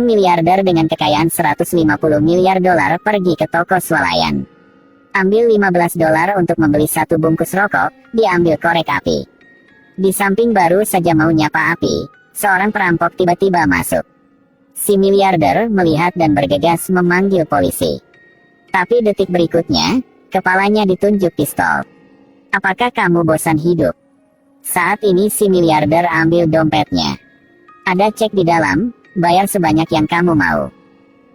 Sang miliarder dengan kekayaan 150 miliar dolar pergi ke toko swalayan. Ambil 15 dolar untuk membeli satu bungkus rokok, diambil korek api. Di samping baru saja mau nyapa api, seorang perampok tiba-tiba masuk. Si miliarder melihat dan bergegas memanggil polisi. Tapi detik berikutnya, kepalanya ditunjuk pistol. Apakah kamu bosan hidup? Saat ini si miliarder ambil dompetnya. Ada cek di dalam, bayar sebanyak yang kamu mau.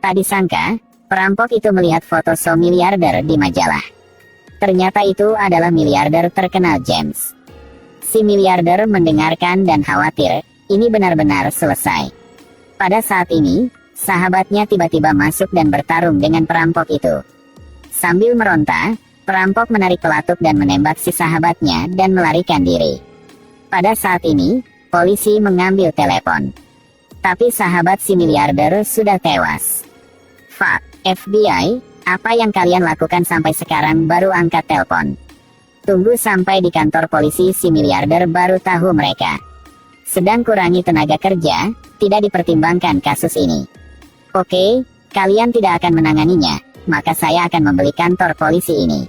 Tak disangka, perampok itu melihat foto so miliarder di majalah. Ternyata itu adalah miliarder terkenal James. Si miliarder mendengarkan dan khawatir, ini benar-benar selesai. Pada saat ini, sahabatnya tiba-tiba masuk dan bertarung dengan perampok itu. Sambil meronta, perampok menarik pelatuk dan menembak si sahabatnya dan melarikan diri. Pada saat ini, polisi mengambil telepon. Tapi sahabat si miliarder sudah tewas. Fuck, FBI, apa yang kalian lakukan sampai sekarang baru angkat telepon? Tunggu sampai di kantor polisi si miliarder baru tahu mereka sedang kurangi tenaga kerja, tidak dipertimbangkan kasus ini. Oke, kalian tidak akan menanganinya, maka saya akan membeli kantor polisi ini.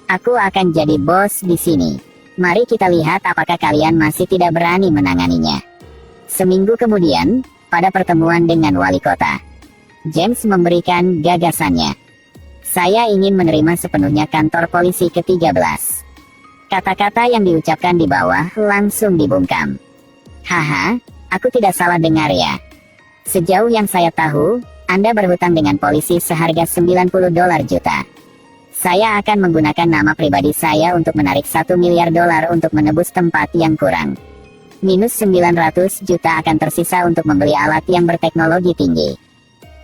Aku akan jadi bos di sini. Mari kita lihat apakah kalian masih tidak berani menanganinya. Seminggu kemudian, pada pertemuan dengan wali kota, James memberikan gagasannya. Saya ingin menerima sepenuhnya kantor polisi ke-13. Kata-kata yang diucapkan di bawah langsung dibungkam. Haha, aku tidak salah dengar ya. Sejauh yang saya tahu, Anda berhutang dengan polisi seharga 90 dolar juta. Saya akan menggunakan nama pribadi saya untuk menarik 1 miliar dolar untuk menebus tempat yang kurang. Minus 900 juta akan tersisa untuk membeli alat yang berteknologi tinggi.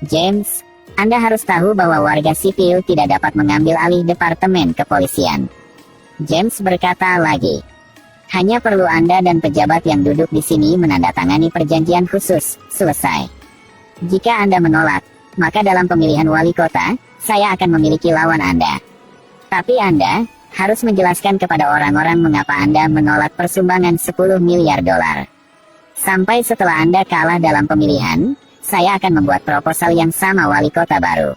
James, Anda harus tahu bahwa warga sipil tidak dapat mengambil alih departemen kepolisian. James berkata lagi, hanya perlu Anda dan pejabat yang duduk di sini menandatangani perjanjian khusus, selesai. Jika Anda menolak, maka dalam pemilihan wali kota, saya akan memiliki lawan Anda. Tapi Anda harus menjelaskan kepada orang-orang mengapa Anda menolak persumbangan 10 miliar dolar. Sampai setelah Anda kalah dalam pemilihan, saya akan membuat proposal yang sama wali kota baru.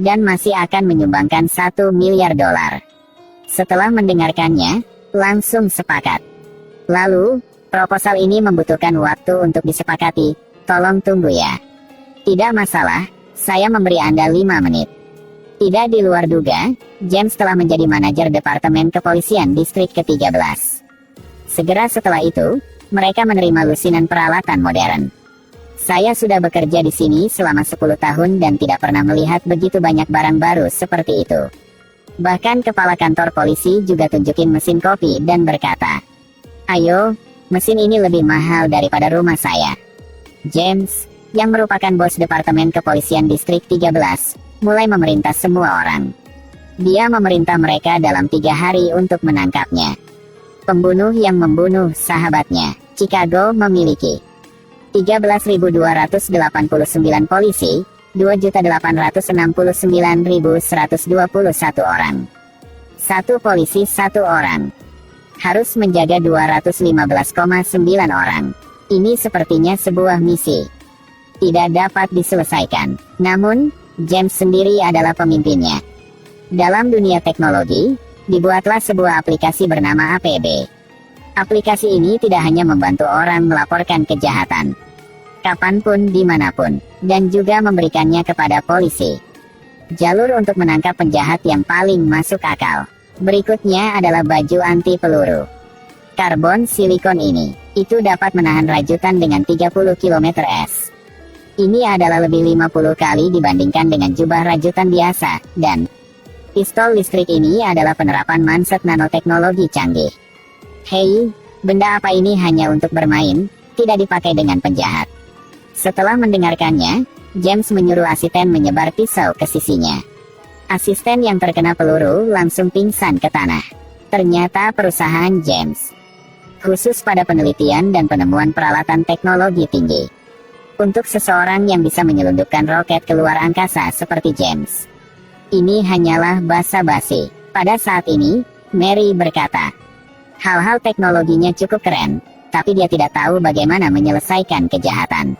Dan masih akan menyumbangkan 1 miliar dolar. Setelah mendengarkannya, langsung sepakat. Lalu, proposal ini membutuhkan waktu untuk disepakati, tolong tunggu ya. Tidak masalah, saya memberi Anda 5 menit. Tidak di luar duga, James telah menjadi manajer Departemen Kepolisian Distrik ke-13. Segera setelah itu, mereka menerima lusinan peralatan modern. Saya sudah bekerja di sini selama 10 tahun dan tidak pernah melihat begitu banyak barang baru seperti itu. Bahkan kepala kantor polisi juga tunjukin mesin kopi dan berkata, ayo, mesin ini lebih mahal daripada rumah saya. James, yang merupakan bos Departemen Kepolisian Distrik 13, mulai memerintah semua orang. Dia memerintah mereka dalam 3 hari untuk menangkapnya. Pembunuh yang membunuh sahabatnya. Chicago memiliki 13.289 polisi, 2.869.121 orang. Satu polisi 1 orang harus menjaga 215,9 orang. Ini sepertinya sebuah misi tidak dapat diselesaikan. Namun, James sendiri adalah pemimpinnya. Dalam dunia teknologi, dibuatlah sebuah aplikasi bernama APB. Aplikasi ini tidak hanya membantu orang melaporkan kejahatan, kapanpun dimanapun, dan juga memberikannya kepada polisi. Jalur untuk menangkap penjahat yang paling masuk akal. Berikutnya adalah baju anti peluru. Karbon silikon ini, itu dapat menahan rajutan dengan 30 km/s. Ini adalah lebih 50 kali dibandingkan dengan jubah rajutan biasa, dan pistol listrik ini adalah penerapan mindset nanoteknologi canggih. Hei, benda apa ini hanya untuk bermain, tidak dipakai dengan penjahat. Setelah mendengarkannya, James menyuruh asisten menyebar pisau ke sisinya. Asisten yang terkena peluru langsung pingsan ke tanah. Ternyata perusahaan James khusus pada penelitian dan penemuan peralatan teknologi tinggi. Untuk seseorang yang bisa menyelundupkan roket ke luar angkasa seperti James, ini hanyalah basa-basi. Pada saat ini, Mary berkata, hal-hal teknologinya cukup keren, tapi dia tidak tahu bagaimana menyelesaikan kejahatan.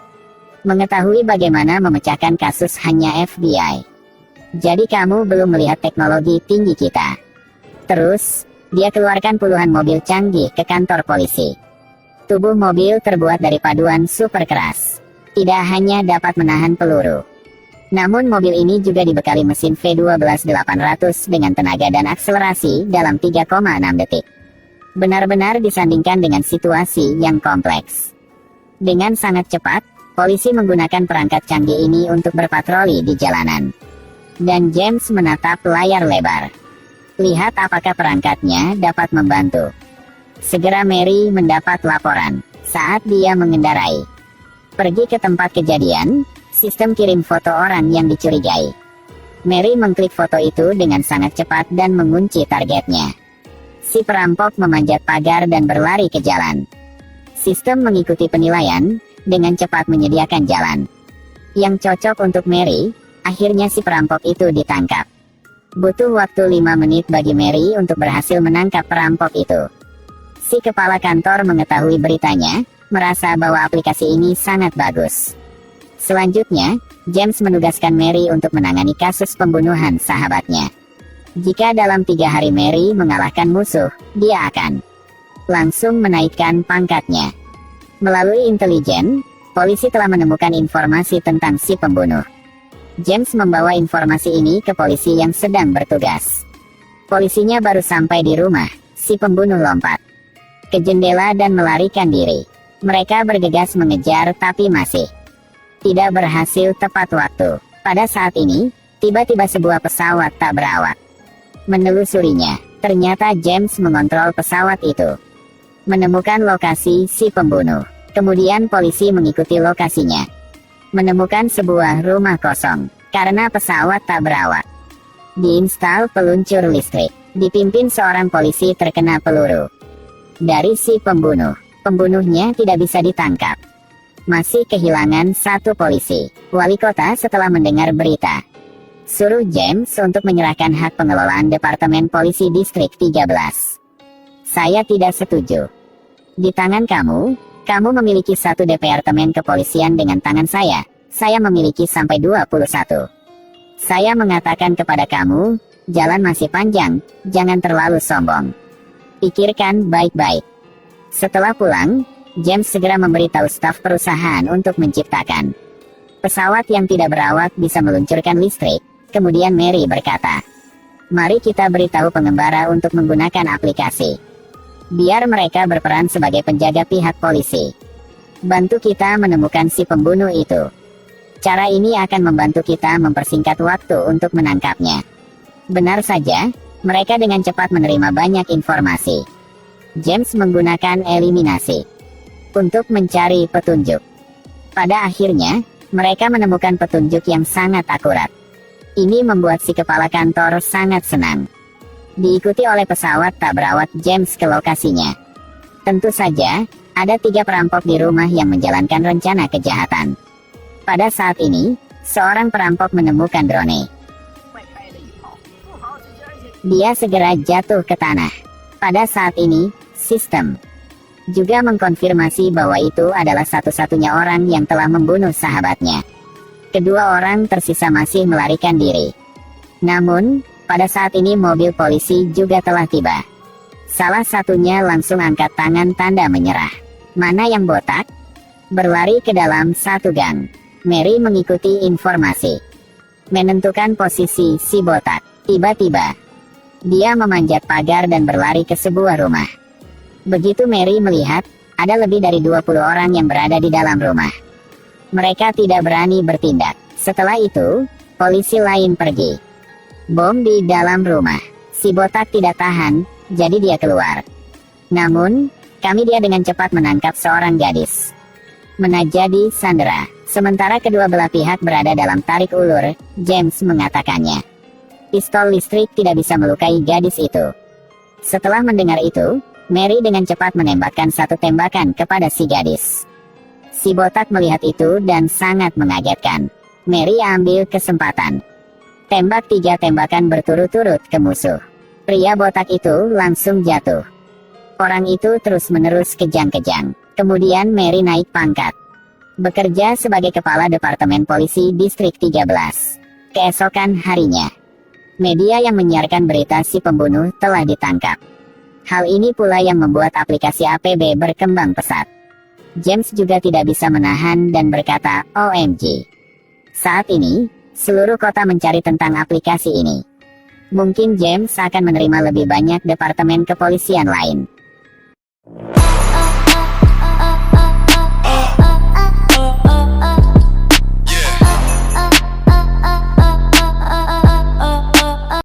Mengetahui bagaimana memecahkan kasus hanya FBI. Jadi kamu belum melihat teknologi tinggi kita. Terus, dia keluarkan puluhan mobil canggih ke kantor polisi. Tubuh mobil terbuat dari paduan super keras. Tidak hanya dapat menahan peluru. Namun mobil ini juga dibekali mesin V12-800 dengan tenaga dan akselerasi dalam 3,6 detik. Benar-benar disandingkan dengan situasi yang kompleks. Dengan sangat cepat, polisi menggunakan perangkat canggih ini untuk berpatroli di jalanan. Dan James menatap layar lebar. Lihat apakah perangkatnya dapat membantu. Segera Mary mendapat laporan saat dia mengendarai. Pergi ke tempat kejadian, sistem kirim foto orang yang dicurigai. Mary mengklik foto itu dengan sangat cepat dan mengunci targetnya. Si perampok memanjat pagar dan berlari ke jalan. Sistem mengikuti penilaian, dengan cepat menyediakan jalan yang cocok untuk Mary. Akhirnya si perampok itu ditangkap. Butuh waktu 5 menit bagi Mary untuk berhasil menangkap perampok itu. Si kepala kantor mengetahui beritanya, merasa bahwa aplikasi ini sangat bagus. Selanjutnya, James menugaskan Mary untuk menangani kasus pembunuhan sahabatnya. Jika dalam 3 hari Mary mengalahkan musuh, dia akan langsung menaikkan pangkatnya. Melalui intelijen, polisi telah menemukan informasi tentang si pembunuh. James membawa informasi ini ke polisi yang sedang bertugas. Polisinya baru sampai di rumah, si pembunuh lompat ke jendela dan melarikan diri. Mereka bergegas mengejar tapi masih tidak berhasil tepat waktu. Pada saat ini, tiba-tiba sebuah pesawat tak berawak menelusurinya. Ternyata James mengontrol pesawat itu, menemukan lokasi si pembunuh. Kemudian polisi mengikuti lokasinya, menemukan sebuah rumah kosong. Karena pesawat tak berawak, diinstal peluncur listrik. Dipimpin seorang polisi terkena peluru dari si pembunuh. Pembunuhnya tidak bisa ditangkap. Masih kehilangan 1 polisi. Wali kota setelah mendengar berita, suruh James untuk menyerahkan hak pengelolaan Departemen Polisi Distrik 13. Saya tidak setuju. Di tangan kamu memiliki 1 departemen kepolisian dengan tangan saya memiliki sampai 21. Saya mengatakan kepada kamu, jalan masih panjang, jangan terlalu sombong. Pikirkan baik-baik. Setelah pulang, James segera memberitahu staf perusahaan untuk menciptakan pesawat yang tidak berawak bisa meluncurkan listrik. Kemudian Mary berkata, mari kita beritahu pengembara untuk menggunakan aplikasi. Biar mereka berperan sebagai penjaga pihak polisi. Bantu kita menemukan si pembunuh itu. Cara ini akan membantu kita mempersingkat waktu untuk menangkapnya. Benar saja, mereka dengan cepat menerima banyak informasi. James menggunakan eliminasi untuk mencari petunjuk. Pada akhirnya, mereka menemukan petunjuk yang sangat akurat. Ini membuat si kepala kantor sangat senang. Diikuti oleh pesawat tak berawak James ke lokasinya. Tentu saja, ada 3 perampok di rumah yang menjalankan rencana kejahatan. Pada saat ini, seorang perampok menemukan drone. Dia segera jatuh ke tanah. Pada saat ini, sistem juga mengkonfirmasi bahwa itu adalah satu-satunya orang yang telah membunuh sahabatnya. Kedua orang tersisa masih melarikan diri. Namun, pada saat ini mobil polisi juga telah tiba. Salah satunya langsung angkat tangan tanda menyerah. Mana yang botak? Berlari ke dalam 1 gang. Mary mengikuti informasi, menentukan posisi si botak. Tiba-tiba, dia memanjat pagar dan berlari ke sebuah rumah. Begitu Mary melihat, ada lebih dari 20 orang yang berada di dalam rumah. Mereka tidak berani bertindak. Setelah itu, polisi lain pergi. Bom di dalam rumah. Si botak tidak tahan, jadi dia keluar. Namun, dia dengan cepat menangkap seorang gadis. Menjadi sandera. Sementara kedua belah pihak berada dalam tarik ulur, James mengatakannya. Pistol listrik tidak bisa melukai gadis itu. Setelah mendengar itu, Mary dengan cepat menembakkan 1 tembakan kepada si gadis. Si botak melihat itu dan sangat mengagetkan. Mary ambil kesempatan, tembak 3 tembakan berturut-turut ke musuh. Pria botak itu langsung jatuh. Orang itu terus-menerus kejang-kejang. Kemudian Mary naik pangkat. bekerja sebagai kepala Departemen Polisi Distrik 13. Keesokan harinya, media yang menyiarkan berita si pembunuh telah ditangkap. Hal ini pula yang membuat aplikasi APB berkembang pesat. James juga tidak bisa menahan dan berkata, "OMG." Saat ini, seluruh kota mencari tentang aplikasi ini. Mungkin James akan menerima lebih banyak departemen kepolisian lain.